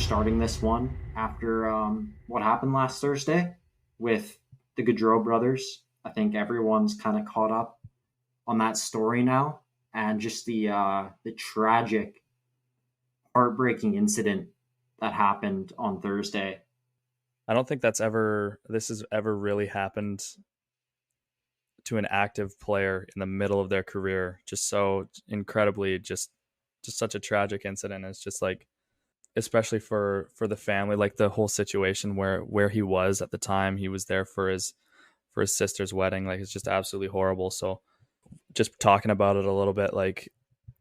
starting this one after what happened last Thursday with the Gaudreau brothers. I think everyone's kind of caught up on that story now, and just the tragic, heartbreaking incident that happened on Thursday. I don't think this has ever really happened to an active player in the middle of their career. Just so incredibly, just such a tragic incident. It's just like, especially for the family, like the whole situation where he was at the time. He was there for his sister's wedding. Like, it's just absolutely horrible. So just talking about it a little bit, like,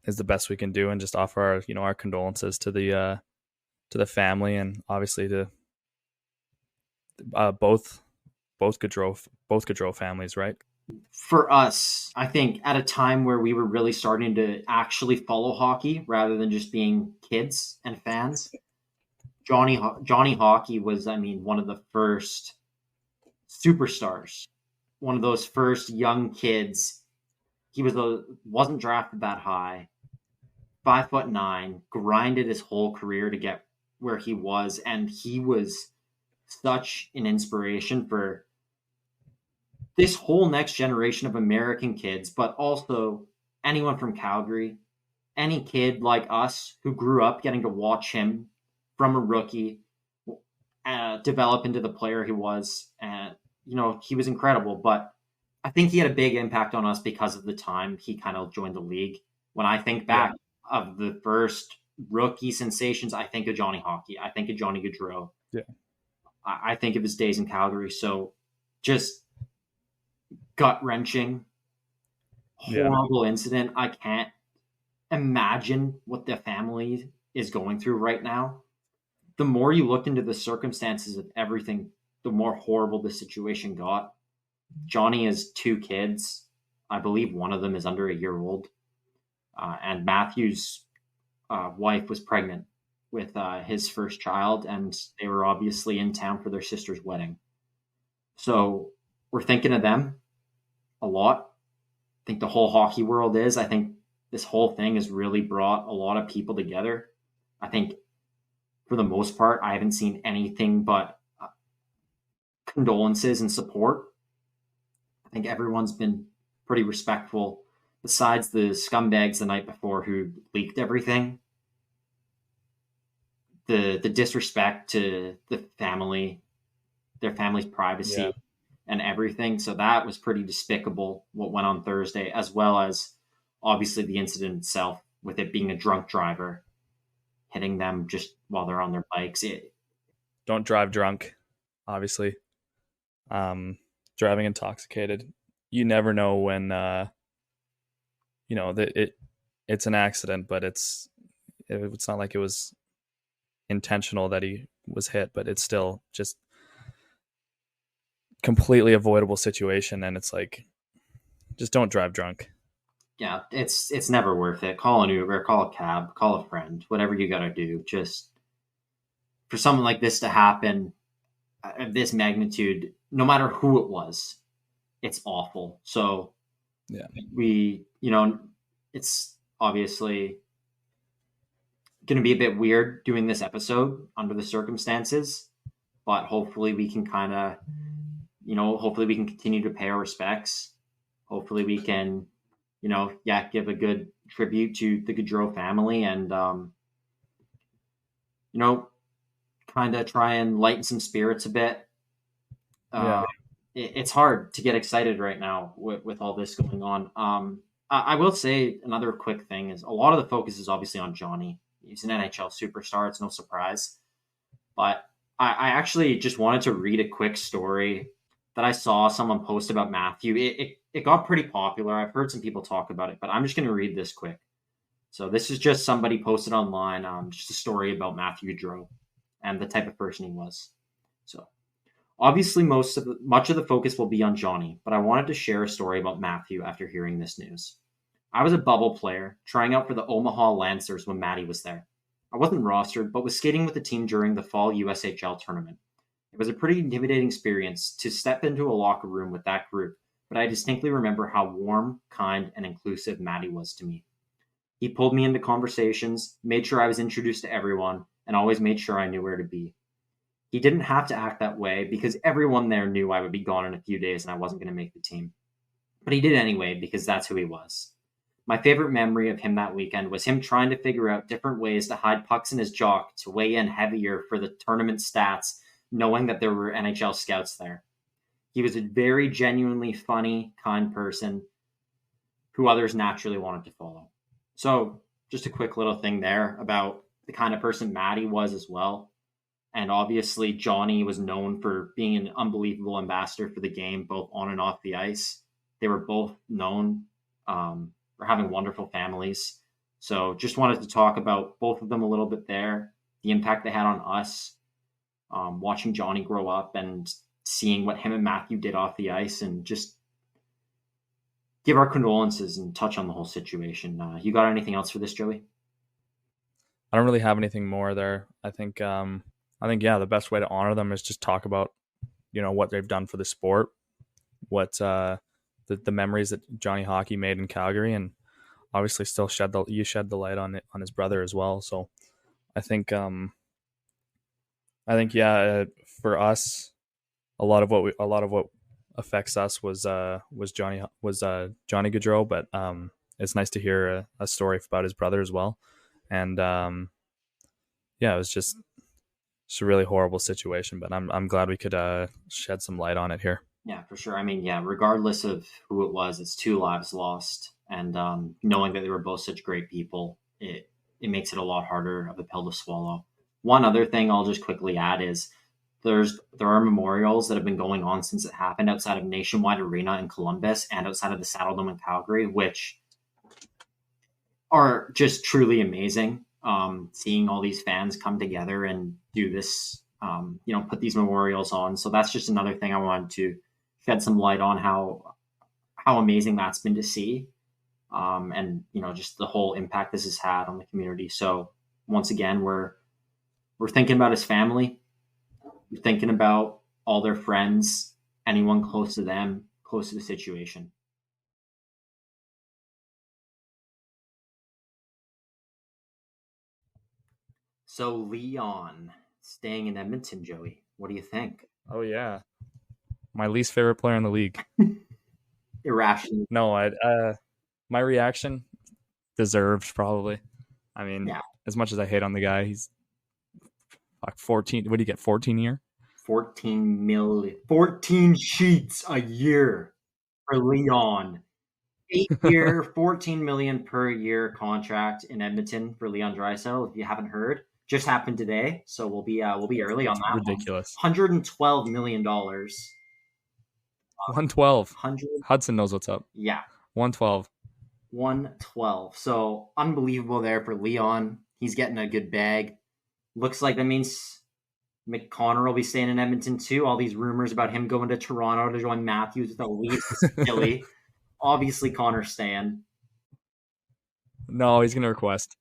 is the best we can do, and just offer our condolences to the family, and obviously to both Gaudreau families, right? For us, I think at a time where we were really starting to actually follow hockey rather than just being kids and fans, Johnny Hockey was, I mean, one of the first superstars, one of those first young kids. He wasn't drafted that high, 5'9", grinded his whole career to get where he was, and he was such an inspiration for this whole next generation of American kids, but also anyone from Calgary, any kid like us who grew up getting to watch him from a rookie develop into the player he was. And, he was incredible, but I think he had a big impact on us because of the time he kind of joined the league. When I think back of the first rookie sensations, I think of Johnny Hockey. I think of Johnny Gaudreau. Yeah. I think of his days in Calgary. So just gut-wrenching, horrible incident. I can't imagine what the family is going through right now. The more you look into the circumstances of everything, the more horrible the situation got. Johnny has 2 kids. I believe one of them is under a year old. And Matthew's wife was pregnant with his first child, and they were obviously in town for their sister's wedding. So we're thinking of them a lot. I think the whole hockey world is. I think this whole thing has really brought a lot of people together. I think for the most part, I haven't seen anything but condolences and support. I think everyone's been pretty respectful, besides the scumbags the night before who leaked everything. The disrespect to the family, their family's privacy, and everything. So that was pretty despicable, what went on Thursday, as well as obviously the incident itself, with it being a drunk driver hitting them just while they're on their bikes. Don't drive drunk, obviously. Driving intoxicated, you never know when it's an accident, but it's not like it was intentional that he was hit, but it's still just completely avoidable situation. And it's like, just don't drive drunk. Yeah, it's never worth it. Call an Uber, call a cab, call a friend, whatever you got to do. Just for something like this to happen of this magnitude, no matter who it was, it's awful. So it's obviously going to be a bit weird doing this episode under the circumstances, but hopefully we can hopefully we can continue to pay our respects. Hopefully we can, give a good tribute to the Gaudreau family, and, kind of try and lighten some spirits a bit. It's hard to get excited right now with all this going on. I will say another quick thing is a lot of the focus is obviously on Johnny. He's an NHL superstar. It's no surprise. But I actually just wanted to read a quick story that I saw someone post about Matthew. It got pretty popular. I've heard some people talk about it, but I'm just going to read this quick. So this is just somebody posted online, just a story about Matthew Gaudreau and the type of person he was. So obviously much of the focus will be on Johnny, but I wanted to share a story about Matthew after hearing this news. I was a bubble player trying out for the Omaha Lancers when Matty was there. I wasn't rostered, but was skating with the team during the fall USHL tournament. It was a pretty intimidating experience to step into a locker room with that group, but I distinctly remember how warm, kind, and inclusive Matty was to me. He pulled me into conversations, made sure I was introduced to everyone, and always made sure I knew where to be. He didn't have to act that way because everyone there knew I would be gone in a few days and I wasn't going to make the team. But he did anyway because that's who he was. My favorite memory of him that weekend was him trying to figure out different ways to hide pucks in his jock to weigh in heavier for the tournament stats, knowing that there were NHL scouts there. He was a very genuinely funny, kind person who others naturally wanted to follow. So, just a quick little thing there about the kind of person Maddie was as well. And obviously, Johnny was known for being an unbelievable ambassador for the game, both on and off the ice. They were both known for having wonderful families. So just wanted to talk about both of them a little bit there, the impact they had on us, watching Johnny grow up and seeing what him and Matthew did off the ice, and just give our condolences and touch on the whole situation. You got anything else for this, Joey? I don't really have anything more there. I think yeah, the best way to honor them is just talk about, what they've done for the sport, what the memories that Johnny Hockey made in Calgary, and obviously still shed the light on his brother as well. So I think yeah, for us, a lot of what affects us was Johnny Gaudreau, but it's nice to hear a story about his brother as well. And yeah, it was just a really horrible situation, but I'm glad we could shed some light on it here. Yeah, for sure. I mean, yeah, regardless of who it was, it's 2 lives lost, and knowing that they were both such great people, it makes it a lot harder of a pill to swallow. One other thing I'll just quickly add is there are memorials that have been going on since it happened outside of Nationwide Arena in Columbus and outside of the Saddledome in Calgary, which are just truly amazing. Seeing all these fans come together and do this, put these memorials on. So that's just another thing I wanted to shed some light on how amazing that's been to see. And just the whole impact this has had on the community. So once again, we're thinking about his family. We're thinking about all their friends, anyone close to them, close to the situation. So Leon staying in Edmonton, Joey, what do you think? Oh yeah, my least favorite player in the league. Irrational. No, my reaction deserved probably. I mean, Yeah. As much as I hate on the guy, he's like 14. What do you get? 14 a year? 14 million, 14 sheets a year for Leon. 8-year, 14 million per year contract in Edmonton for Leon Draisaitl. If you haven't heard, just happened today, so we'll be early on that. Ridiculous. $112 million. 112. Hudson knows what's up. Yeah. 112. 112. So unbelievable there for Leon. He's getting a good bag. Looks like that means McConnor will be staying in Edmonton too. All these rumors about him going to Toronto to join Matthews with the Leafs is silly. Obviously, Connor's staying. No, he's going to request.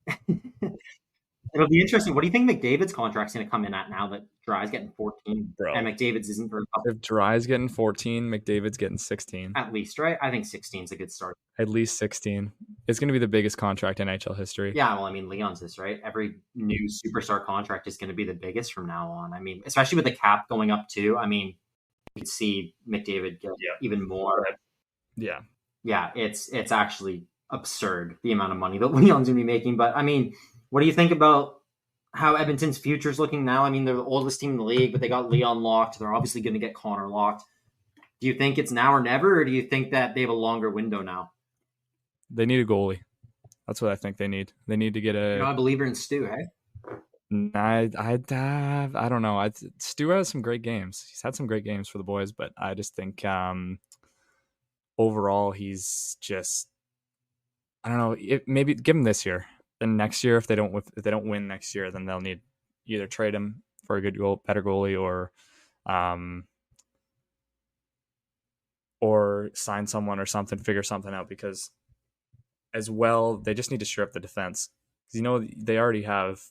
It'll be interesting. What do you think McDavid's contract's going to come in at now that Dry's getting 14? Bro. And McDavid's isn't for a couple. If Dry's getting 14, McDavid's getting 16. At least, right? I think 16 is a good start. At least 16. It's going to be the biggest contract in NHL history. Yeah, well, I mean, Leon's is, right? Every new superstar contract is going to be the biggest from now on. I mean, especially with the cap going up too. I mean, you could see McDavid get even more. Yeah. Yeah, it's actually absurd the amount of money that Leon's going to be making. But, I mean, what do you think about how Edmonton's future is looking now? I mean, they're the oldest team in the league, but they got Leon locked. They're obviously going to get Connor locked. Do you think it's now or never, or do you think that they have a longer window now? They need a goalie. That's what I think they need. They need to get a... You're not a believer in Stu, hey? I don't know. Stu has some great games. He's had some great games for the boys, but I just think overall he's just... I don't know. Maybe give him this year. Then next year, if they don't win next year, then they'll need either trade him for a better goalie, or sign someone or something, figure something out. Because as well, they just need to shore up the defense. Because they already have.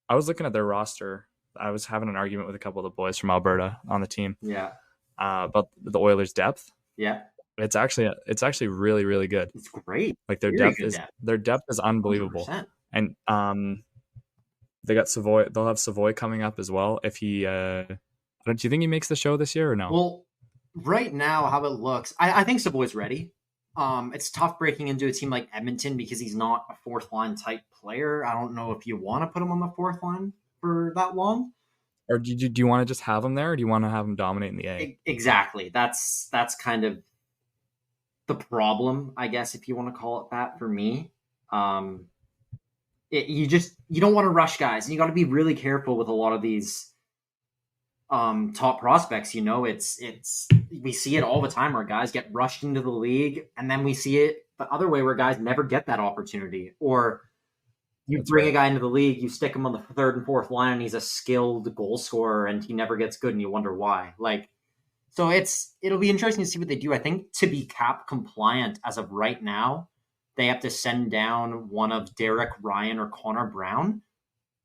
I was looking at their roster. I was having an argument with a couple of the boys from Alberta on the team. Yeah. About the Oilers' depth. Yeah. It's actually really, really good. It's great. Like their depth is unbelievable. 100%. And They got Savoy. They'll have Savoy coming up as well. If he, don't you think he makes the show this year or no? Well, right now, how it looks, I think Savoy's ready. It's tough breaking into a team like Edmonton because he's not a fourth line type player. I don't know if you want to put him on the fourth line for that long. Or do you want to just have him there, or do you want to have him dominate in the A? Exactly. That's kind of the problem, I guess, if you want to call it that for me. Um, you don't want to rush guys, and you got to be really careful with a lot of these top prospects. It's we see it all the time where guys get rushed into the league, and then we see it the other way where guys never get that opportunity. Or you That's bring right. a guy into the league, you stick him on the third and fourth line, and he's a skilled goal scorer, and he never gets good, and you wonder why. So it'll be interesting to see what they do. I think to be cap compliant as of right now, they have to send down one of Derek Ryan or Connor Brown.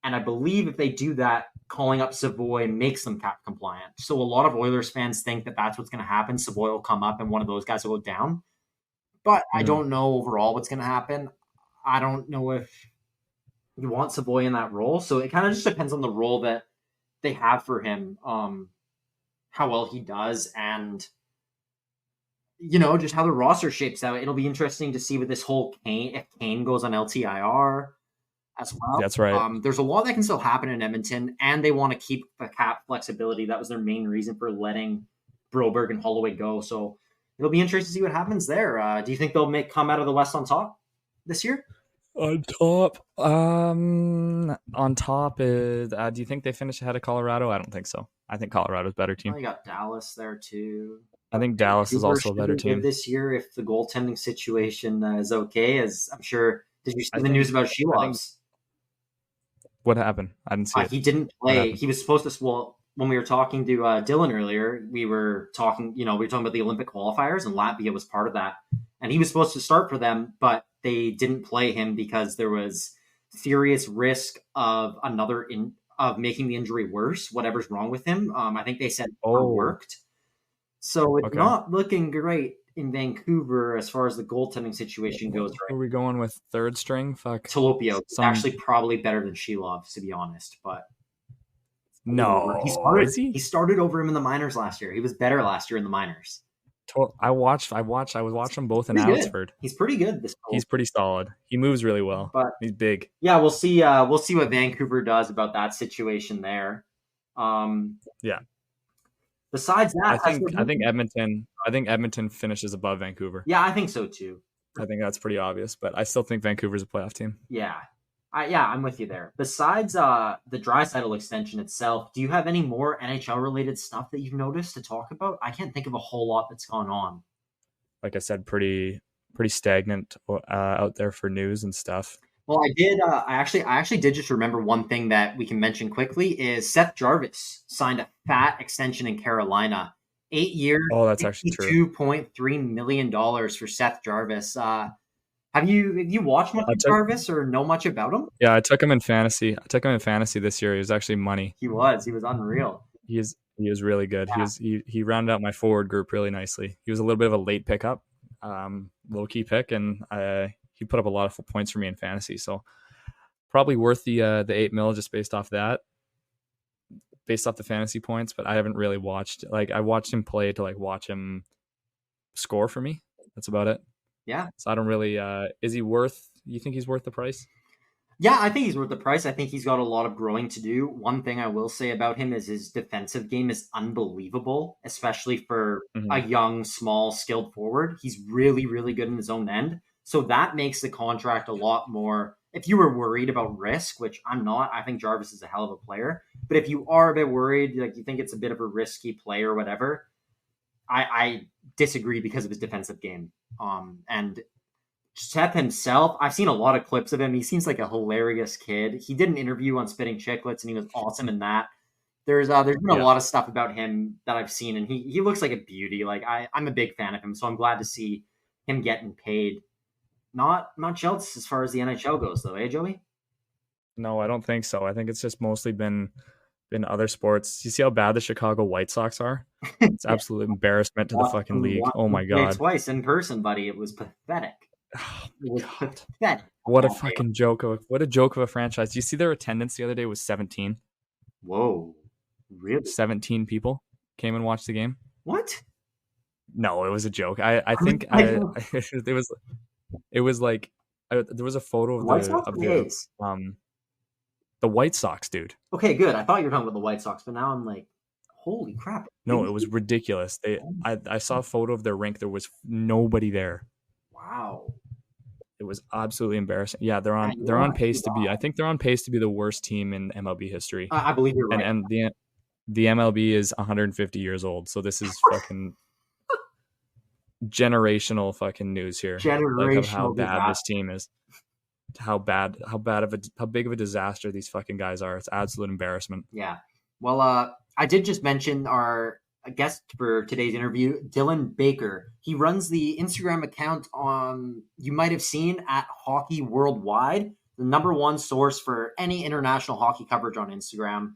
And I believe if they do that, calling up Savoy makes them cap compliant. So a lot of Oilers fans think that that's what's going to happen. Savoy will come up and one of those guys will go down. But I Mm-hmm. don't know overall what's going to happen. I don't know if you want Savoy in that role. So it kind of just depends on the role that they have for him, how well he does, and just how the roster shapes out. It'll be interesting to see with this whole Kane, if Kane goes on LTIR as well. That's right. There's a lot that can still happen in Edmonton, and they want to keep the cap flexibility. That was their main reason for letting Broberg and Holloway go. So it'll be interesting to see what happens there. Do you think they'll come out of the West on top this year? On top is. Do you think they finish ahead of Colorado? I don't think so. I think Colorado's a better team. Well, you got Dallas there too. I think Dallas is also a better team this year if the goaltending situation is okay. As I'm sure, did you see the news about Shilovs? What happened? I didn't see it. He didn't play. He was supposed to. Well, when we were talking to Dylan earlier, we were talking. We were talking about the Olympic qualifiers, and Latvia was part of that. And he was supposed to start for them, but they didn't play him because there was serious risk of of making the injury worse. Whatever's wrong with him, I think they said worked. So it's not looking great in Vancouver as far as the goaltending situation goes. Right? Are we going with third string? Fuck. Tilopio is actually probably better than Shilov, to be honest. But no, he started over him in the minors last year. He was better last year in the minors. I was watching both in Abbotsford. He's pretty good. He's pretty solid. He moves really well. But he's big. Yeah, we'll see. We'll see what Vancouver does about that situation there. Yeah. Besides that, I think Edmonton finishes above Vancouver. Yeah, I think so too. I think that's pretty obvious, but I still think Vancouver's a playoff team. Yeah. I'm with you there. Besides the Draisaitl extension itself, do you have any more NHL related stuff that you've noticed to talk about? I can't think of a whole lot that's gone on. Like I said, pretty stagnant out there for news and stuff. Well, I did. I actually did just remember one thing that we can mention quickly is Seth Jarvis signed a fat extension in Carolina, 8 years. Oh, that's actually true. $2.3 million for Seth Jarvis. Have you watched much of Jarvis or know much about him? Yeah, I took him in fantasy. This year. He was actually money. He was unreal. He was really good. Yeah. He rounded out my forward group really nicely. He was a little bit of a late pickup, low key pick, and he put up a lot of points for me in fantasy. So probably worth the $8 million just based off the fantasy points. But I haven't really watched. I watched him play to watch him score for me. That's about it. Yeah. So I don't really. Is he worth? You think he's worth the price? Yeah, I think he's worth the price. I think he's got a lot of growing to do. One thing I will say about him is his defensive game is unbelievable, especially for a young, small, skilled forward. He's really, really good in his own end. So that makes the contract a lot more. If you were worried about risk, which I'm not, I think Jarvis is a hell of a player. But if you are a bit worried, you think it's a bit of a risky play or whatever, I disagree because of his defensive game. And Seth himself, I've seen a lot of clips of him. He seems like a hilarious kid. He did an interview on Spitting Chicklets, and he was awesome in that. There's been a lot of stuff about him that I've seen, and he looks like a beauty. I'm a big fan of him, so I'm glad to see him getting paid. Not Chelsea as far as the NHL goes, though, eh, Joey? No, I don't think so. I think it's just mostly been other sports. You see how bad the Chicago White Sox are? It's absolute embarrassment to the fucking league. Oh my god! Twice in person, buddy. It was pathetic. Oh It my was god. pathetic. What a fucking joke of a franchise. Do you see their attendance the other day was 17? Whoa, really? 17 people came and watched the game. What? No, it was a joke. I think The it was like there was a photo White Sox of or the A's? the White Sox, dude. Okay, good. I thought you were talking about the White Sox, but now I'm like, holy crap! No, it was ridiculous. I saw a photo of their rink. There was nobody there. Wow. It was absolutely embarrassing. Yeah, Yeah, you they're don't on want to see pace to be. I that. think they're on pace to be the worst team in MLB history. I believe you're right. And the MLB is 150 years old, so this is fucking generational fucking news here. Like of how Generational bad this disaster. team is. How big of a disaster these fucking guys are. It's absolute embarrassment. Yeah. Well, I did just mention our guest for today's interview, Dylan Baker. He runs the Instagram account on, you might have seen, at Hockey Worldwide, the number one source for any international hockey coverage on Instagram.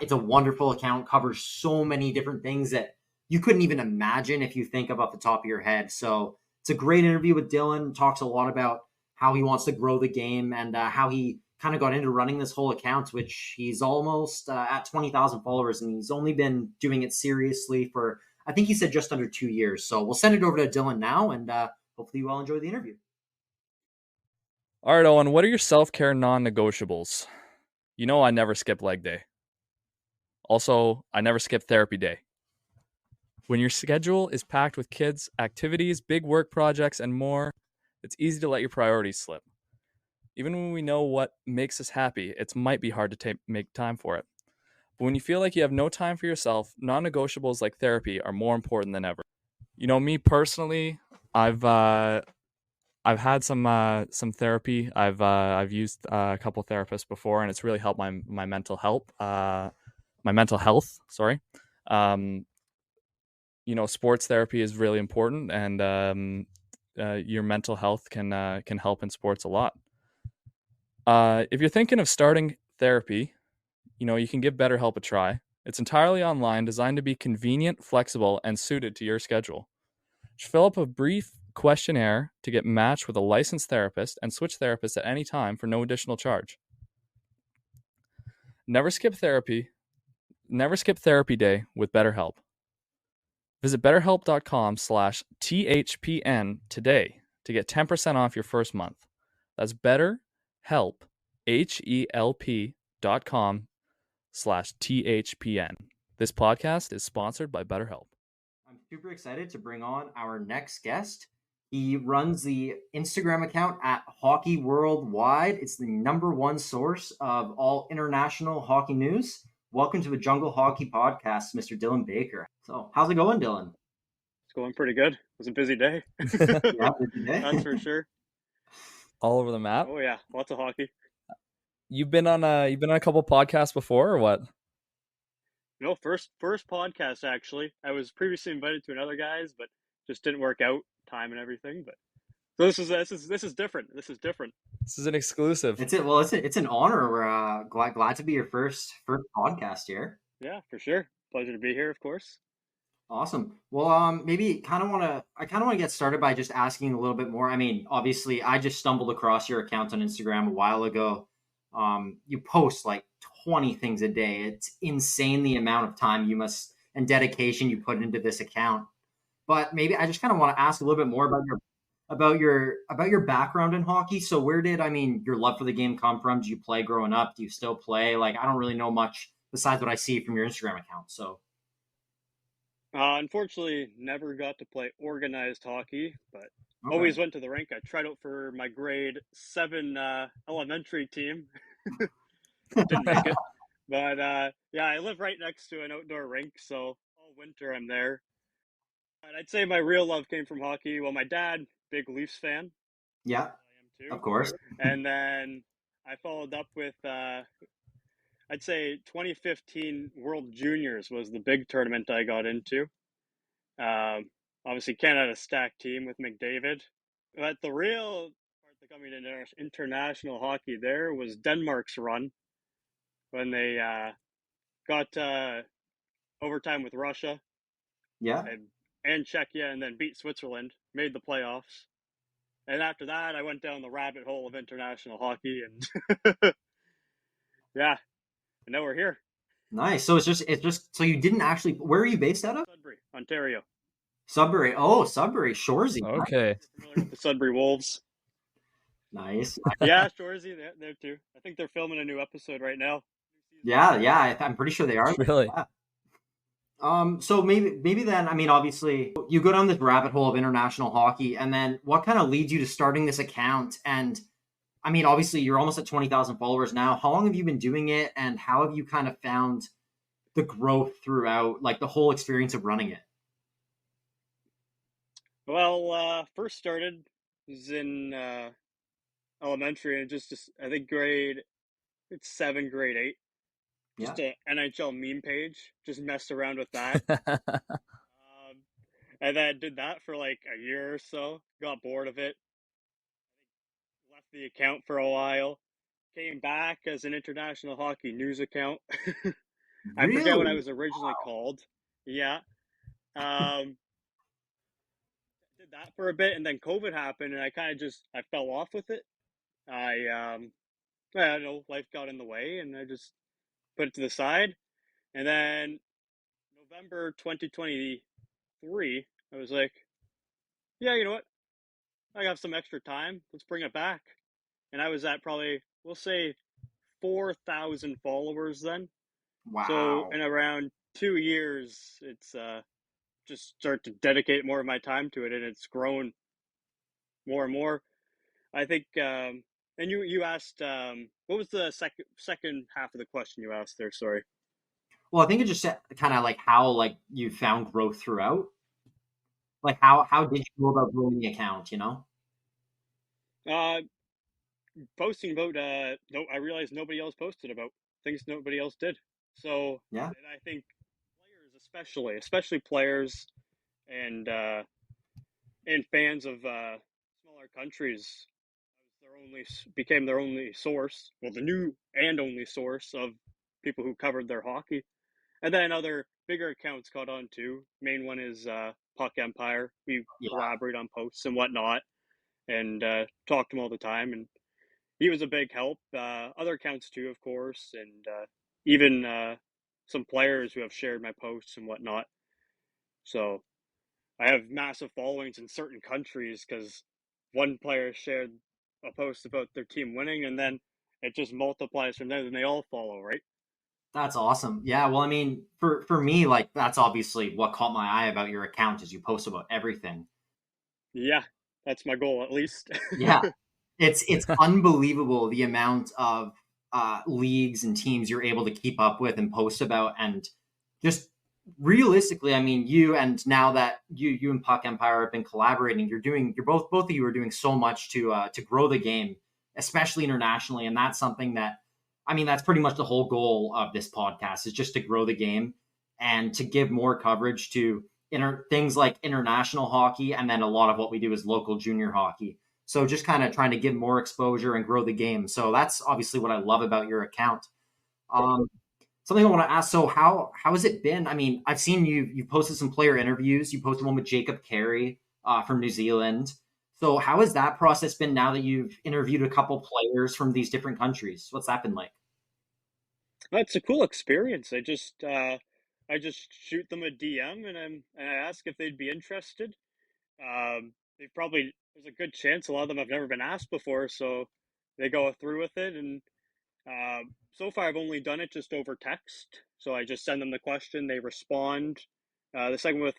It's a wonderful account, covers so many different things that you couldn't even imagine if you think of off the top of your head. So it's a great interview with Dylan. Talks a lot about how he wants to grow the game and how he kind of got into running this whole account, which he's almost at 20,000 followers, and he's only been doing it seriously for, I think he said, just under 2 years. So we'll send it over to Dylan now, and hopefully you all enjoy the interview. All right, Owen, what are your self-care non-negotiables? You know I never skip leg day. Also, I never skip therapy day. When your schedule is packed with kids, activities, big work projects, and more, it's easy to let your priorities slip. Even when we know what makes us happy, it might be hard to make time for it. But when you feel like you have no time for yourself, non-negotiables like therapy are more important than ever. You know, me personally, I've had some therapy. I've used a couple therapists before, and it's really helped my mental health. My mental health. Sorry. You know, sports therapy is really important, and your mental health can help in sports a lot. If you're thinking of starting therapy, you know you can give BetterHelp a try. It's entirely online, designed to be convenient, flexible, and suited to your schedule. Just fill up a brief questionnaire to get matched with a licensed therapist and switch therapists at any time for no additional charge. Never skip therapy. Never skip therapy day with BetterHelp. Visit betterhelp.com/THPN today to get 10% off your first month. That's BetterHelp, HELP.com/THPN. This podcast is sponsored by BetterHelp. I'm super excited to bring on our next guest. He runs the Instagram account at Hockey Worldwide. It's the number one source of all international hockey news. Welcome to the Jungle Hockey Podcast, Mr. Dylan Baker. So, how's it going, Dylan? It's going pretty good. It was a busy day. Yeah, busy day. That's for sure. All over the map. Oh yeah, lots of hockey. You've been on a couple podcasts before, or what? No, first podcast actually. I was previously invited to another guy's, but just didn't work out, time and everything. But so this is different. This is different. This is an exclusive. It's an honor. We're glad to be your first podcast here. Yeah, for sure. Pleasure to be here, of course. Awesome. Well, maybe I kind of want to get started by just asking a little bit more. I mean, obviously, I just stumbled across your account on Instagram a while ago. You post like 20 things a day. It's insane the amount of time you must and dedication you put into this account. But maybe I just kind of want to ask a little bit more about your background in hockey. So where did your love for the game come from? Did you play growing up? Do you still play? Like, I don't really know much besides what I see from your Instagram account. So Unfortunately, never got to play organized hockey, but okay. always went to the rink. I tried out for my grade 7 elementary team. Didn't make it. But yeah, I live right next to an outdoor rink, so all winter I'm there. And I'd say my real love came from hockey. Well, my dad, big Leafs fan. Yeah, I am too. of course. And then I followed up with, I'd say 2015 World Juniors was the big tournament I got into. Obviously, Canada had a stacked team with McDavid. But the real part that got me into international hockey there was Denmark's run when they got overtime with Russia. Yeah. And Czechia, and then beat Switzerland, made the playoffs. And after that, I went down the rabbit hole of international hockey, and yeah, and now we're here. Nice. So it's just so you didn't actually. Where are you based out of? Sudbury, Ontario. Sudbury. Oh, Sudbury, Shoresy. Okay. You're familiar with the Sudbury Wolves? Nice. Yeah, Shoresy, they're too. I think they're filming a new episode right now. Yeah, yeah. I'm pretty sure they are. Really? Yeah. So maybe then, I mean, obviously, you go down this rabbit hole of international hockey, and then what kind of leads you to starting this account? And I mean, obviously, you're almost at 20,000 followers now. How long have you been doing it, and how have you kind of found the growth throughout, like the whole experience of running it? Well, first started was in elementary, and just I think it's 7, grade 8. Yeah. Just a NHL meme page. Just messed around with that. And then did that for like a year or so. Got bored of it. Left the account for a while. Came back as an international hockey news account. I forget what I Really? was originally called. Yeah. Um, did that for a bit, and then COVID happened, and I kind of I fell off with it. I don't know, life got in the way, and I just put it to the side. And then November 2023, I was like, yeah, you know what? I have some extra time. Let's bring it back. And I was at probably, we'll say, 4,000 followers then. So Wow. in around 2 years, it's just start to dedicate more of my time to it, and it's grown more and more. I think. And you asked, what was the second half of the question you asked there? Sorry. Well, I think it just kind of like how like you found growth throughout. Like how did you go about growing the account? You know? Uh, Posting about no, I realized nobody else posted about things nobody else did. So, Yeah. and I think players, especially players and fans of smaller countries, their only became their only source. Well, the new and only source of people who covered their hockey, and then other bigger accounts caught on too. Main one is Puck Empire. We Yeah. collaborate on posts and whatnot, and talk to him all the time. And he was a big help. Other accounts too, of course, and even some players who have shared my posts and whatnot. So I have massive followings in certain countries because one player shared a post about their team winning, and then it just multiplies from there, and they all follow, right? That's awesome. Yeah, well, I mean, for me, like that's obviously what caught my eye about your account is you post about everything. Yeah, that's my goal at least. Yeah, it's unbelievable the amount of leagues and teams you're able to keep up with and post about, and just realistically, I mean, you and now that you and Puck Empire have been collaborating, you're both of you are doing so much to grow the game, especially internationally, and that's something that I mean that's pretty much the whole goal of this podcast is just to grow the game and to give more coverage to things like international hockey, and then a lot of what we do is local junior hockey. So just kind of trying to give more exposure and grow the game. So that's obviously what I love about your account. Um, Something I want to ask. So how has it been? I mean, I've seen you posted some player interviews. You posted one with Jacob Carey from New Zealand. So how has that process been now that you've interviewed a couple players from these different countries? What's that been like? That's a cool experience. I just shoot them a DM, and I ask if they'd be interested. They probably there's a good chance a lot of them have never been asked before, so they go through with it. And so far, I've only done it just over text. So I just send them the question, they respond. The second with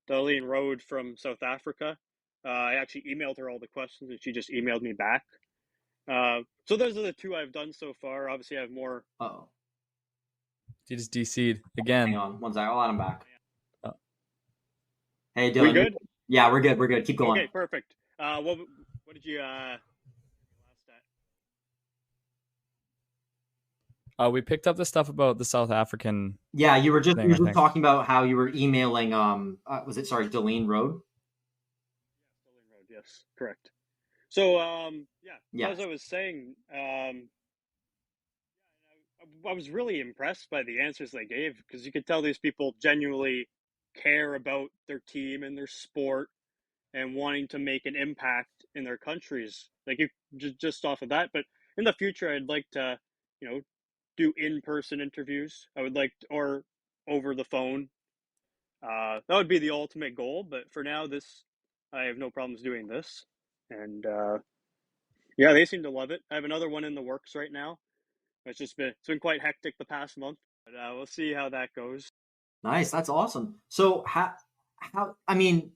Darlene Road from South Africa, I actually emailed her all the questions, and she just emailed me back. So those are the two I've done so far. Obviously, I have more. Oh, You just DC'd hang again. on one second. I'll let him back. Oh, Hey, We Dylan. good? Yeah, we're good. We're good. Keep going. Okay, perfect. What did you last we picked up the stuff about the South African Yeah, you were just thing, I think. talking about how you were emailing. Was it sorry, Deline Road? Darlene Road? Yes, correct. So yeah. So as Yes. I was saying, I was really impressed by the answers they gave because you could tell these people genuinely care about their team and their sport. and wanting to make an impact in their countries. Like if, just off of that, but in the future, I'd like to, do in-person interviews. I would like, or over the phone. That would be the ultimate goal. But for now, I have no problems doing this, and yeah, they seem to love it. I have another one in the works right now. It's been quite hectic the past month, but we'll see how that goes. Nice, that's awesome. So how I mean,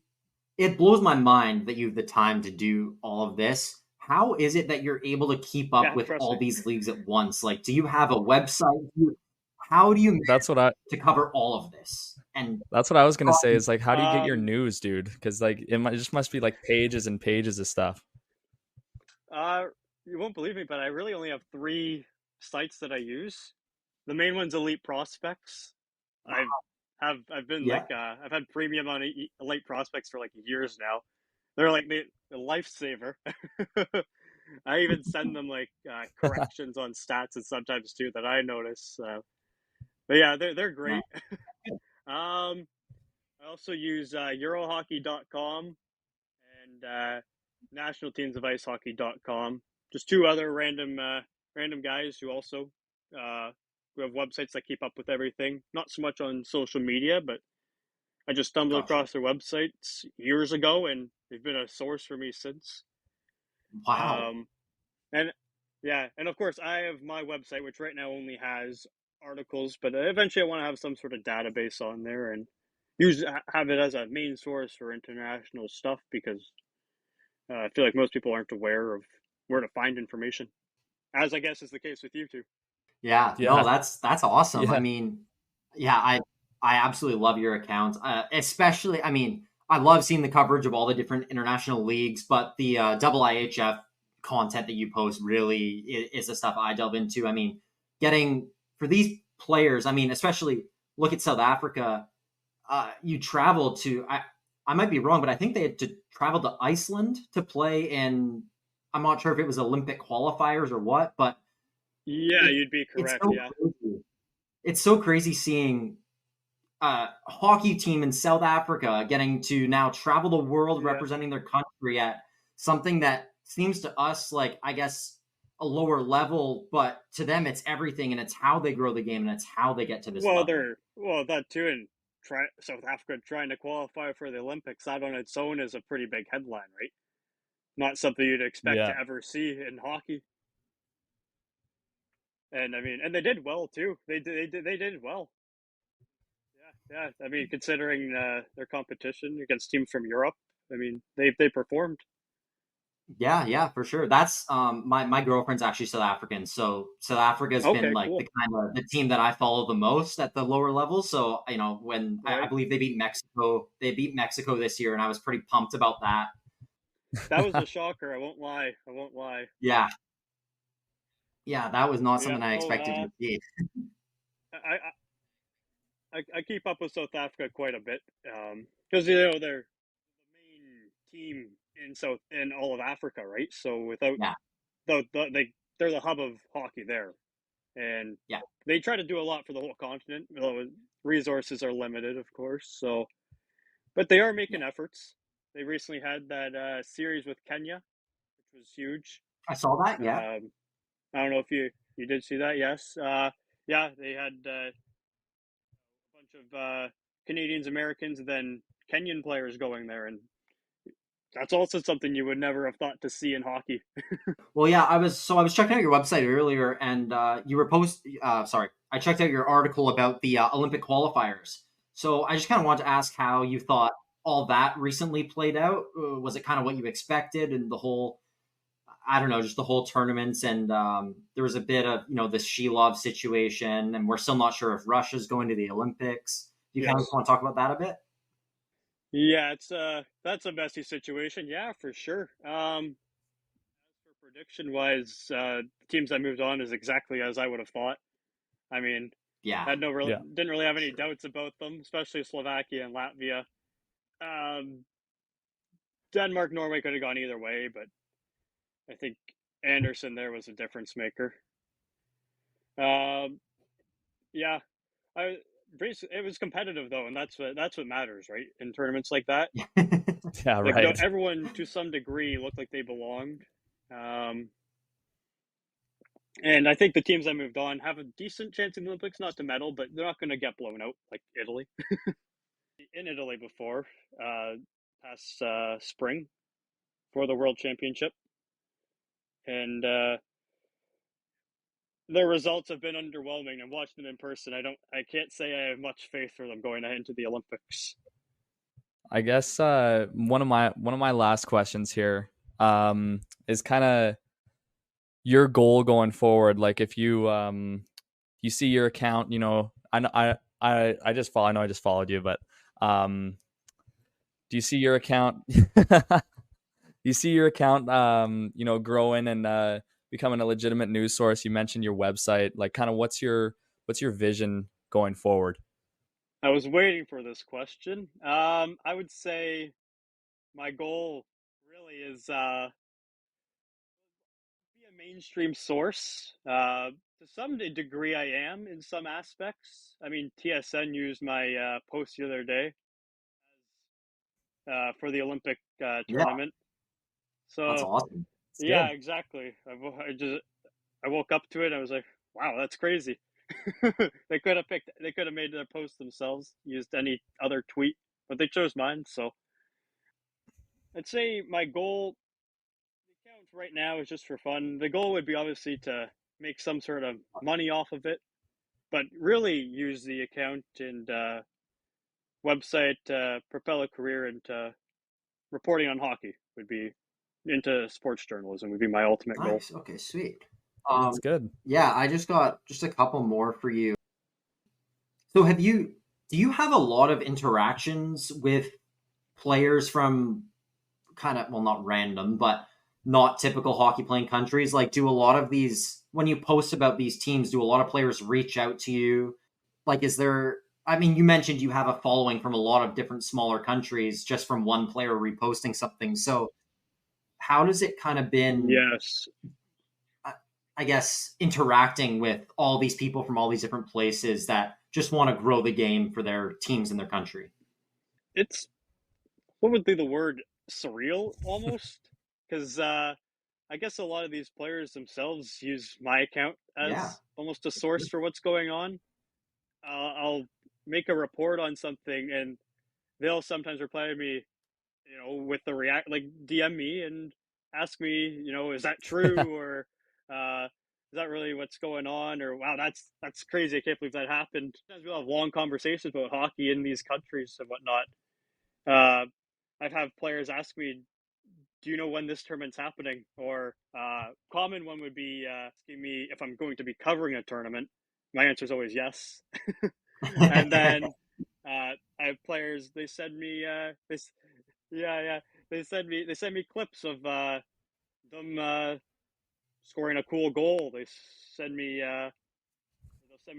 it blows my mind that you have the time to do all of this. How is it that you're able to keep up Yeah, with trust all me. these leagues at once? Like, do you have a website? How do you manage That's what I to cover all of this? And that's what I was gonna say is like, how do you get your Um, news, dude? Because like it just must be like pages and pages of stuff. uh, you won't believe me, but I really only have three sites that I use. The main one's Elite Prospects. I've I've been yeah, I've had premium on Elite Prospects for like years now. They're like the lifesaver. I even send them like corrections on stats and sometimes too that I notice. But yeah, they're nice. great. I also use Eurohockey.com and nationalteamsoficehockey.com. Just two other random guys uh, who have websites that keep up with everything. Not so much on social media, but I just stumbled Gotcha. across their websites years ago, and they've been a source for me since. Wow. Um, and yeah, and of course, I have my website, which right now only has articles, but eventually I want to have some sort of database on there and have it as a main source for international stuff because I feel like most people aren't aware of where to find information, as I guess is the case with you two. Yeah, no, Yeah, that's awesome. I yeah, mean, yeah, I absolutely love your account. Especially, I mean, I love seeing the coverage of all the different international leagues, but the IIHF content that you post really is the stuff I delve into. I mean, getting for these players, I mean, especially look at South Africa. You travel to I might be wrong, but I think they had to travel to Iceland to play in. I'm not sure if it was Olympic qualifiers or what, but Yeah, it you'd be it's correct. so Yeah, crazy. It's so crazy seeing a hockey team in South Africa getting to now travel the world yeah. representing their country at something that seems to us like I guess a lower level, but to them it's everything and it's how they grow the game and it's how they get to this level. That too, and South Africa trying to qualify for the Olympics. That on its own is a pretty big headline, right? Not something you'd expect yeah. to ever see in hockey. And I mean, and they did well too. They did well. Yeah, yeah. I mean, considering their competition against teams from Europe, I mean, they performed. Yeah, yeah, for sure. That's my girlfriend's actually South African, so South Africa's been Okay, like cool. the kind of the team that I follow the most at the lower levels. So when I Right. believe they beat Mexico this year, and I was pretty pumped about that. That was a shocker. I won't lie. I won't lie. Yeah, yeah, that was not Yeah. something I No. expected to see. I, I keep up with South Africa quite a bit because they're the main team in all of Africa, right? So without Yeah, they're the hub of hockey there, and yeah, they try to do a lot for the whole continent. Though resources are limited, of course. So, but they are yeah. making efforts. They recently had that series with Kenya, which was huge. I saw that. Yeah, Um, I don't know if you did see that. Yes. Yeah, they had a bunch of Canadians, Americans, and then Kenyan players going there, and that's also something you would never have thought to see in hockey. well, yeah, I was checking out your website earlier, and you were sorry, I checked out your article about the Olympic qualifiers. So I just kind of wanted to ask how you thought all that recently played out. Was it kind of what you expected, and the whole I don't know, just the whole tournaments, and there was a bit of this Shilov situation, and we're still not sure if Russia's going to the Olympics. Do you kind of Yes. want to talk about that a bit? Yeah, it's that's a messy situation. Yeah, for sure. For prediction wise, the teams that moved on is exactly as I would have thought. I mean, Yeah, had no real Yeah. didn't really have for any sure. doubts about them, especially Slovakia and Latvia. Um, Denmark, Norway could have gone either way, but I think Anderson there was a difference maker. Um, yeah, I Basically, it was competitive though, and that's what matters, right? In tournaments like that, Yeah, like right. everyone to some degree looked like they belonged. Um, and I think the teams that moved on have a decent chance in the Olympics, not to medal, but they're not going to get blown out like Italy. In Italy before, past spring for the World Championship, and their results have been underwhelming. And watching them in person, I can't say I have much faith for them going into the Olympics. I guess one of my last questions here is kind of your goal going forward. Like if you see your account, I just follow. I know I just followed you, but do you see your account? You see your account, growing and becoming a legitimate news source. You mentioned your website. Like, kind of, what's your vision going forward? I was waiting for this question. I would say my goal really is be a mainstream source. To some degree, I am in some aspects. I mean, TSN used my post the other day for the Olympic Yeah, tournament. that's So awesome. It's yeah, good. exactly. I woke up to it. And I was like, wow, that's crazy. They could have made their post themselves, used any other tweet, but they chose mine. So I'd say my goal, the account right now is just for fun. The goal would be obviously to make some sort of money off of it, but really use the account and website to propel a career into reporting on hockey would be into sports journalism would be my ultimate goal. Nice. Okay, sweet. That's good. Yeah, I just got just a couple more for you. So do you have a lot of interactions with players from kind of, well, not random, but not typical hockey playing countries? Like, do a lot of these, when you post about these teams, do a lot of players reach out to you? Like, is there, I mean, you mentioned you have a following from a lot of different smaller countries just from one player reposting something. So, how does it kind of been, Yes, I guess, interacting with all these people from all these different places that just want to grow the game for their teams in their country? it's what would be the word, surreal almost, because I guess a lot of these players themselves use my account Yeah. as almost a source for what's going on. I'll make a report on something, and they'll sometimes reply to me, with the react like DM me and ask me, is that true or is that really what's going on? Or wow, that's crazy. I can't believe that happened. Sometimes we'll have long conversations about hockey in these countries and whatnot. Uh, I've had players ask me, "Do you know when this tournament's happening?" Or common one would be asking me if I'm going to be covering a tournament. My answer is always yes. And then I have players. They send me this. Yeah, yeah. They send me clips of them scoring a cool goal. They'll send me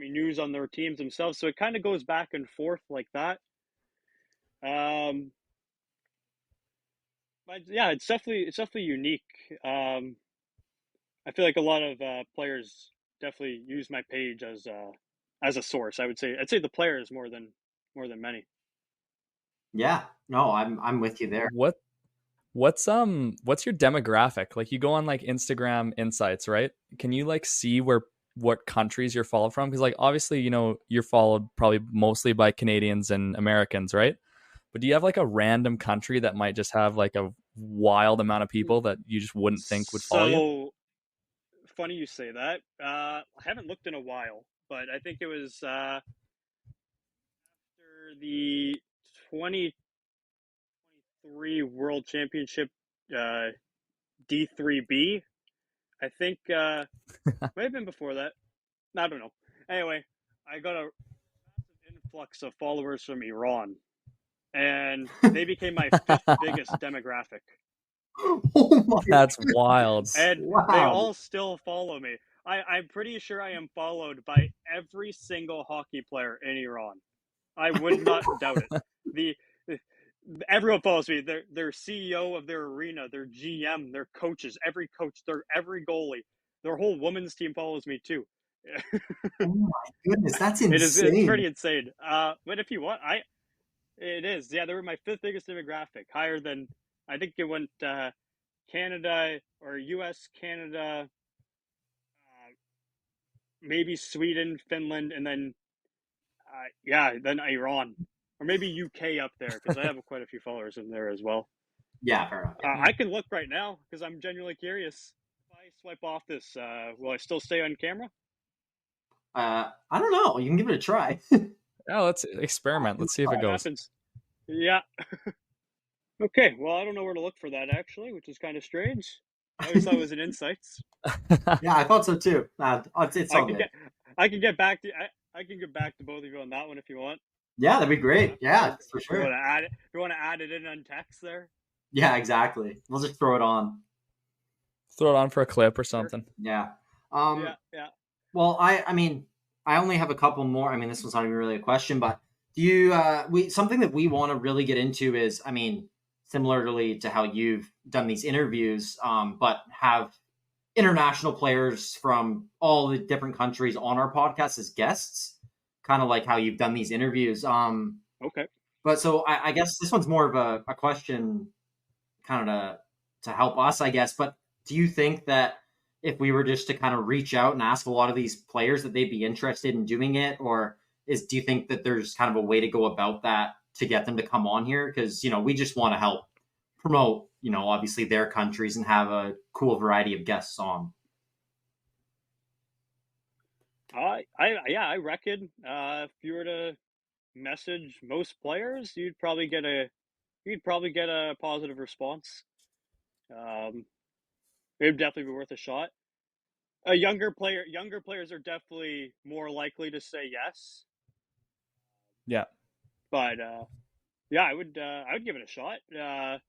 news on their teams themselves. So it kind of goes back and forth like that. Um, but yeah, it's definitely unique. Um, I feel like a lot of players definitely use my page as a source. I'd say the players more than many. Yeah. No, I'm with you there. What's your demographic? Like, you go on like Instagram Insights, right? Can you like see what countries you're followed from? Because like obviously, you're followed probably mostly by Canadians and Americans, right? But do you have like a random country that might just have like a wild amount of people that you just wouldn't think would follow you? So funny you say that. I haven't looked in a while, but I think it was after the 2023 World Championship uh, D3B. I think might have been before that. I don't know. Anyway, I got a massive influx of followers from Iran, and they became my fifth biggest demographic. Oh my, That's wild. And they wow. all still follow me. I'm pretty sure I am followed by every single hockey player in Iran. I would not doubt it. The Everyone follows me. Their CEO of their arena, their GM, their coaches, every coach, their every goalie, their whole women's team follows me too. Oh my goodness, that's It's insane. pretty insane. But if you want, it is. Yeah, they were my fifth biggest demographic, higher than I think it went Canada or U.S., Canada, maybe Sweden, Finland, and then then Iran, or maybe UK up there because I have quite a few followers in there as well. Yeah, fair enough. Yeah. I can look right now because I'm genuinely curious. If I swipe off this, will I still stay on camera? I don't know. You can give it a try. Yeah, let's experiment. Let's see if it What goes. happens? Yeah. Okay. Well, I don't know where to look for that actually, which is kind of strange. I always thought it was in Insights. Yeah, I thought so too. It's I all can good. get back to I can get back to both of you on that one if you want. Yeah, that'd be great. Yeah, for If you want sure. to add it, if you want to add it in on text there. Yeah, exactly. We'll just throw it on. Throw it on for a clip or something. Yeah. Yeah. Well, I mean, I only have a couple more. I mean, this one's not even really a question, but do you we something that we want to really get into is, I mean, similarly to how you've done these interviews, but have international players from all the different countries on our podcast as guests, kind of like how you've done these interviews. Okay. But so I guess this one's more of a question kind of to help us, I guess. But do you think that if we were just to kind of reach out and ask a lot of these players that they'd be interested in doing it, or do you think that there's kind of a way to go about that to get them to come on here? Because we just want to help promote, obviously their countries and have a cool variety of guests on. I reckon if you were to message most players, you'd probably get a positive response. It'd definitely be worth a shot. Younger players are definitely more likely to say yes. Yeah. But yeah, I would give it a shot. How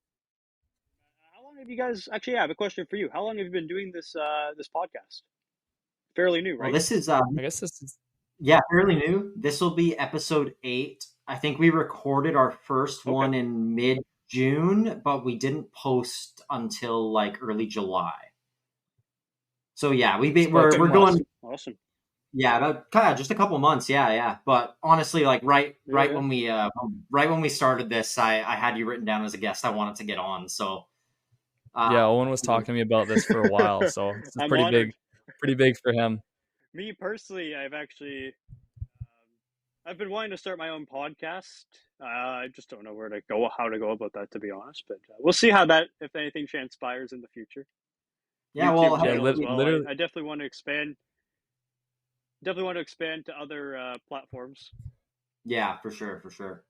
long have you guys actually? Yeah, I have a question for you. How long have you been doing this podcast? Fairly new, Well, right? this is I guess this is fairly new. This will be episode 8. I think we recorded our first Okay. one in mid-June, but we didn't post until like early July. So yeah, we're going. Awesome. Yeah, about kind of just a couple months. Yeah. But honestly, like right when we started this, I had you written down as a guest. I wanted to get on. So yeah, Owen was talking to me about this for a while, so this is I'm pretty honored. pretty big for him. Me personally, I've been wanting to start my own podcast. I just don't know how to go about that, to be honest. But we'll see if anything transpires in the future. Yeah, YouTube well, channel as well. literally, I definitely want to expand. Definitely want to expand to other platforms. yeah, for sure.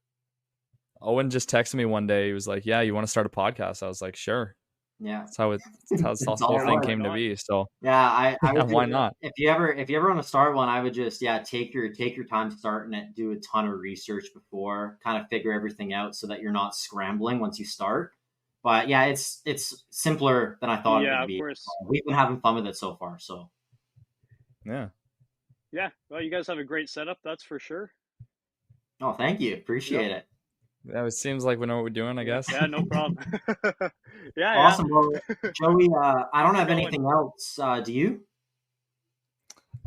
Owen just texted me one day. He was like, "Yeah, you want to start a podcast?" I was like, "Sure." Yeah, That's how the whole thing came to be. So yeah, I would why not? If you ever want to start one, I would just take your time starting it. Do a ton of research before, kind of figure everything out so that you're not scrambling once you start. But yeah, it's simpler than I thought it Yeah, would of be. course. We've been having fun with it so far. So Yeah. Yeah, well, you guys have a great setup, that's for sure. oh, thank you, appreciate it. Yeah, it seems like we know what we're doing, I guess. Yeah, no problem. Yeah, awesome. Well, Joey, I don't have Going. anything else. Do you?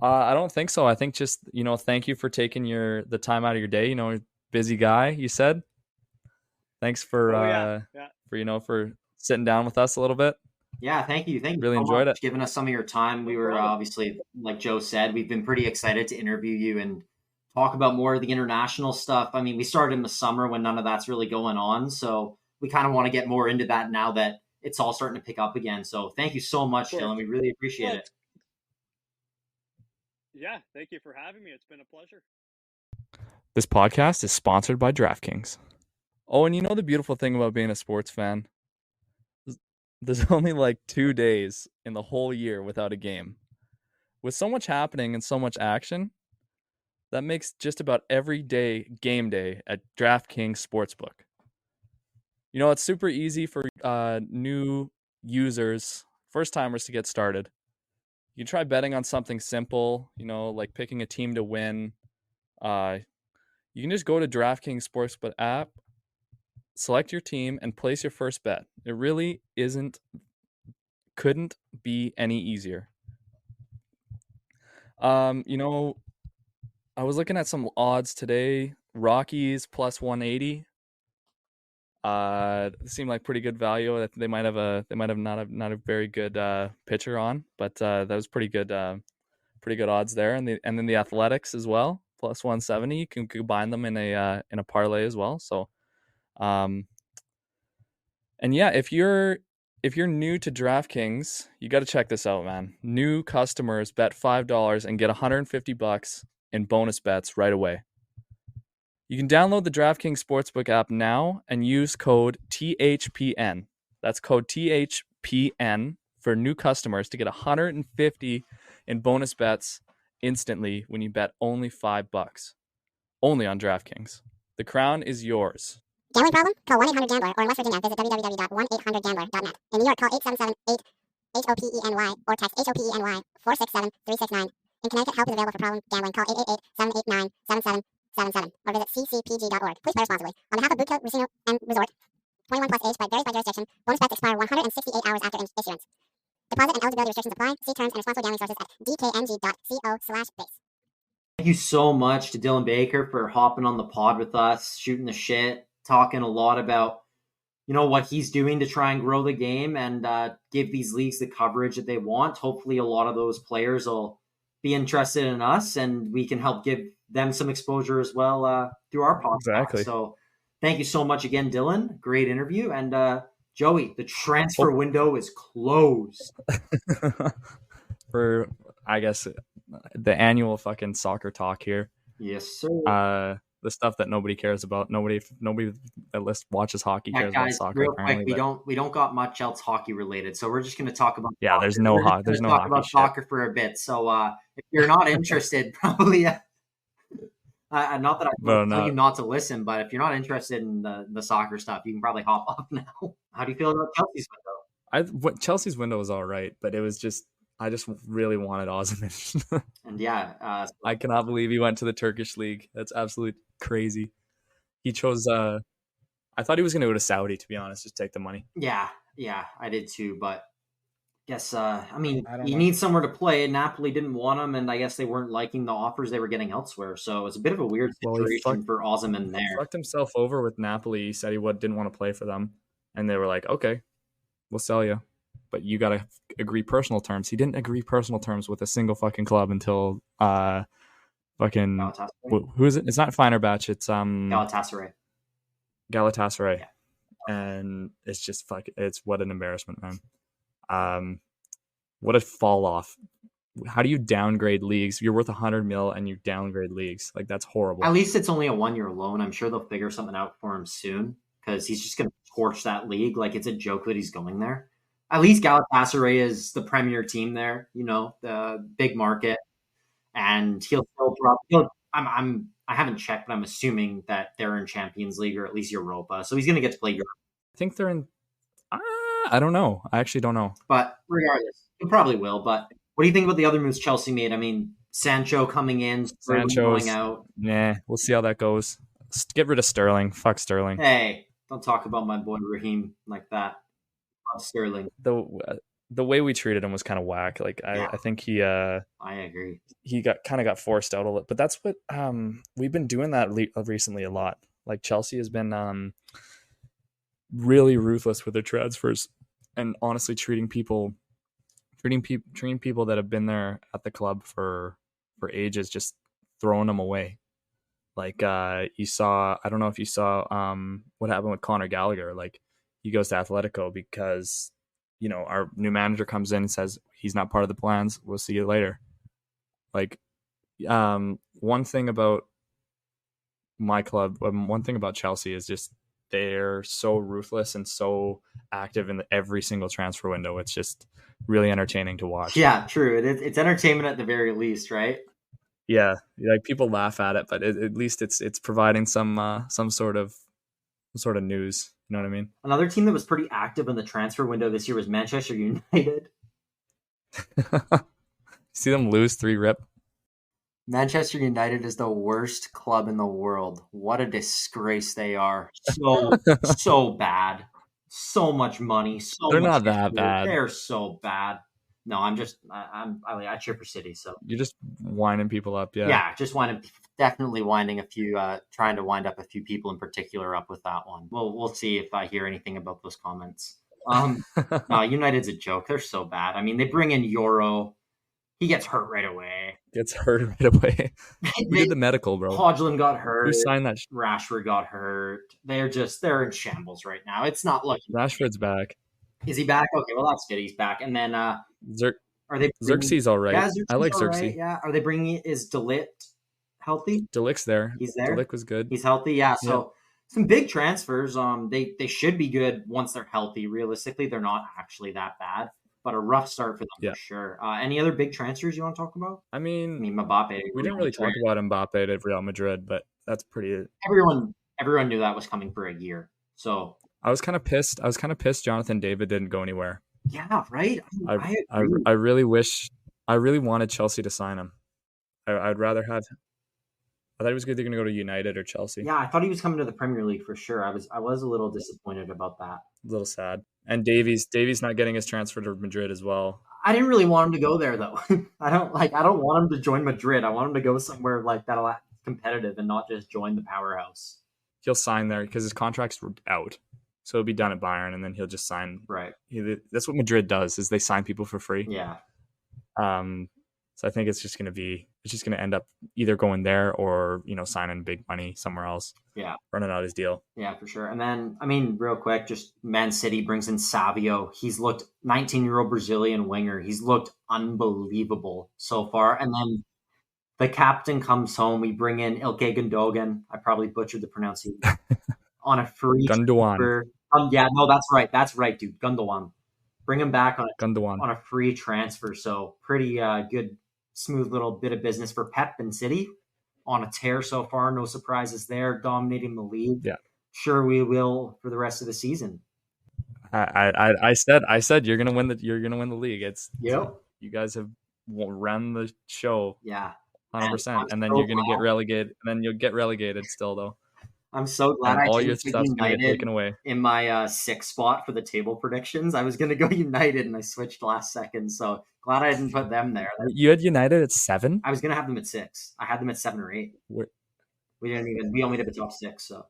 I don't think so. I think just thank you for taking the time out of your day. Busy guy, you said. Thanks for for sitting down with us a little bit. Yeah, thank you. Thank you Really so enjoyed much it. giving us some of your time. We were obviously, like Joe said, we've been pretty excited to interview you and talk about more of the international stuff. I mean, we started in the summer when none of that's really going on. So we kind of want to get more into that now that it's all starting to pick up again. So thank you so much, Dylan. We really appreciate it. Yeah, thank you for having me. It's been a pleasure. This podcast is sponsored by DraftKings. Oh, and the beautiful thing about being a sports fan? There's only like 2 days in the whole year without a game. With so much happening and so much action, that makes just about every day game day at DraftKings Sportsbook. It's super easy for new users, first timers to get started. You can try betting on something simple, like picking a team to win. You can just go to DraftKings Sportsbook app, select your team, and place your first bet. It really couldn't be any easier. You know, I was looking at some odds today. Rockies plus 180. It seemed like pretty good value. They might have not a very good pitcher on, but that was pretty good odds there. And then the Athletics as well, plus 170. You can combine them in a parlay as well. So, and yeah, if you're new to DraftKings, you got to check this out, man. New customers bet $5 and get $150 in bonus bets right away. You can download the DraftKings Sportsbook app now and use code THPN. That's code THPN for new customers to get $150 in bonus bets instantly when you bet only $5. Only on DraftKings. The crown is yours. Gambling problem? Call 1-800-GAMBLER or in West Virginia, visit www.1800gambler.net. In New York, call 877-8-HOPENY or text HOPENY 467-369. In Connecticut, help is available for problem gambling. Call 888-789-7777 or visit ccpg.org. Please play responsibly. On behalf of Bootkill Casino and Resort, 21 plus age, varies by jurisdiction. Bonus bets expire 168 hours after issuance. Deposit and eligibility restrictions apply. See terms and responsible gambling sources at dkng.co/base. Thank you so much to Dylan Baker for hopping on the pod with us, shooting the shit, talking a lot about, what he's doing to try and grow the game and give these leagues the coverage that they want. Hopefully a lot of those players will be interested in us and we can help give them some exposure as well through our podcast. Exactly. So thank you so much again, Dylan. Great interview. And Joey, the transfer window is closed. For, I guess, the annual fucking soccer talk here. Yes, sir. The stuff that nobody cares about. Nobody that watches hockey cares about soccer. Real quick, we don't got much else hockey related, so we're just going to talk about. Yeah, soccer. There's no hockey about shit. Soccer for a bit. So if you're not interested, probably not that I'm telling you not to listen, but if you're not interested in the soccer stuff, you can probably hop off now. How do you feel about Chelsea's window? Chelsea's window was all right, but it was just. I just really wanted Osimhen. And yeah. I cannot believe he went to the Turkish league. That's absolutely crazy. He chose I thought he was going to go to Saudi, to be honest, just take the money. Yeah, I did too, but I guess he needs somewhere to play. Napoli didn't want him, and I guess they weren't liking the offers they were getting elsewhere. So it's a bit of a weird situation for Osimhen there. He fucked himself over with Napoli. He said he didn't want to play for them, and they were like, "Okay, we'll sell you." But you got to agree personal terms. He didn't agree personal terms with a single fucking club until fucking who is it? It's not Fenerbahce. It's Galatasaray. Yeah. And it's just it's what an embarrassment, man. What a fall off. How do you downgrade leagues? You're worth $100 million and you downgrade leagues. Like, that's horrible. At least it's only a 1-year loan. I'm sure they'll figure something out for him soon because he's just going to torch that league. Like, it's a joke that he's going there. At least Galatasaray is the premier team there, the big market, and he'll drop. I haven't checked, but I'm assuming that they're in Champions League or at least Europa, so he's going to get to play Europe. I think they're in. I don't know. I actually don't know. But regardless, he probably will. But what do you think about the other moves Chelsea made? I mean, Sancho coming in, Sterling going out. Yeah, we'll see how that goes. Get rid of Sterling. Fuck Sterling. Hey, don't talk about my boy Raheem like that. Sterling. The way we treated him was kind of whack. Like I think he I agree. He got forced out a little, but that's what we've been doing that recently a lot. Like Chelsea has been really ruthless with their transfers and honestly treating people that have been there at the club for ages, just throwing them away. Like you saw, I don't know if you saw what happened with Conor Gallagher. Like, he goes to Atletico because, our new manager comes in and says he's not part of the plans. We'll see you later. Like, one thing about my club, one thing about Chelsea is just they're so ruthless and so active in every single transfer window. It's just really entertaining to watch. Yeah, true. It's entertainment at the very least, right? Yeah, like people laugh at it, but at least it's providing some sort of news. You know what I mean? Another team that was pretty active in the transfer window this year was Manchester United. See them lose 3-0. Manchester United is the worst club in the world. What a disgrace they are. So bad. So much money. They're not that bad. They're so bad. No, I cheer for City. So You're just winding people up. Yeah. yeah, just definitely winding a few, trying to wind up a few people in particular up with that one. We'll see if I hear anything about those comments. No, United's a joke. They're so bad. I mean, they bring in Euro. He gets hurt right away. Gets hurt right away. Who did the medical, bro? Hodgson got hurt. Who signed that? Rashford got hurt. They're in shambles right now. It's not looking. Rashford's back. Is he back? Okay, well that's good. He's back. And then are they Xerxes all right? Yeah, I like Xerxes. Right, yeah. Are they bringing? Is De Ligt healthy? De Ligt's there. He's there. De Ligt was good. He's healthy. Yeah. So some big transfers. They should be good once they're healthy. Realistically, they're not actually that bad, but a rough start for them for sure. Any other big transfers you want to talk about? I mean Mbappe. We didn't really talk about Mbappe at Real Madrid, but that's pretty. Everyone knew that was coming for a year. So I was kind of pissed. Jonathan David didn't go anywhere. Yeah, right. I really wanted Chelsea to sign him. I'd rather have. I thought he was either going to go to United or Chelsea. Yeah, I thought he was coming to the Premier League for sure. I was a little disappointed about that. A little sad. And Davies not getting his transfer to Madrid as well. I didn't really want him to go there though. I don't want him to join Madrid. I want him to go somewhere like that'll act competitive and not just join the powerhouse. He'll sign there because his contract's out. So he'll be done at Bayern, and then he'll just sign. Right. That's what Madrid does: is they sign people for free. Yeah. So I think it's just going to end up either going there or signing big money somewhere else. Yeah. Running out his deal. Yeah, for sure. And then real quick, just Man City brings in Savio. He's looked 19-year-old Brazilian winger. He's looked unbelievable so far. And then the captain comes home. We bring in Ilkay Gundogan. I probably butchered the pronunciation. On a free Gundogan. Yeah, no, that's right. That's right, dude. Gundogan. Bring him back on a free transfer. So pretty good, smooth little bit of business for Pep and City. On a tear so far. No surprises there. Dominating the league. Yeah. Sure we will for the rest of the season. I said you're gonna win the league. You guys have run the show. Yeah. 100%. And then you're gonna get relegated. And then you'll get relegated still though. I'm so glad all your stuff's gonna get taken away. In my sixth spot for the table predictions. I was gonna go United and I switched last second. So glad I didn't put them there. You had United at 7? I was gonna have them at 6. I had them at 7 or 8. We only did the top 6. So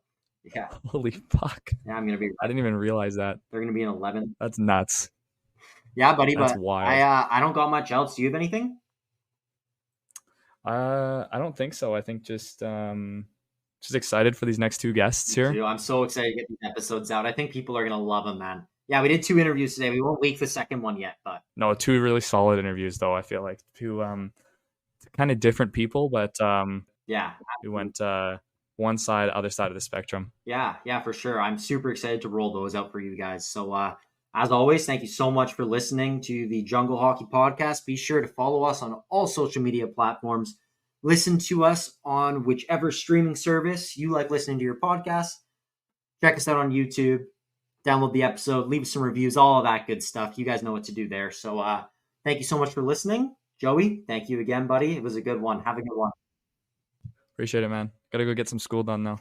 yeah. Holy fuck. Yeah, I'm gonna be. I didn't even realize that. They're gonna be in 11. That's nuts. Yeah, buddy. That's but wild. I don't got much else. Do you have anything? I don't think so. I think just excited for these next 2 guests here. I'm so excited to get these episodes out. I think people are going to love them, man. Yeah, we did 2 interviews today. We won't leak the second one yet, but no, 2 really solid interviews though. I feel like 2 kind of different people, but yeah, we went one side, other side of the spectrum. Yeah, for sure. I'm super excited to roll those out for you guys. So as always, thank you so much for listening to the Jungle Hockey Podcast. Be sure to follow us on all social media platforms. Listen to us on whichever streaming service you like listening to your podcast. Check us out on YouTube. Download the episode. Leave some reviews. All of that good stuff. You guys know what to do there. So thank you so much for listening. Joey, thank you again, buddy. It was a good one. Have a good one. Appreciate it, man. Gotta go get some school done now.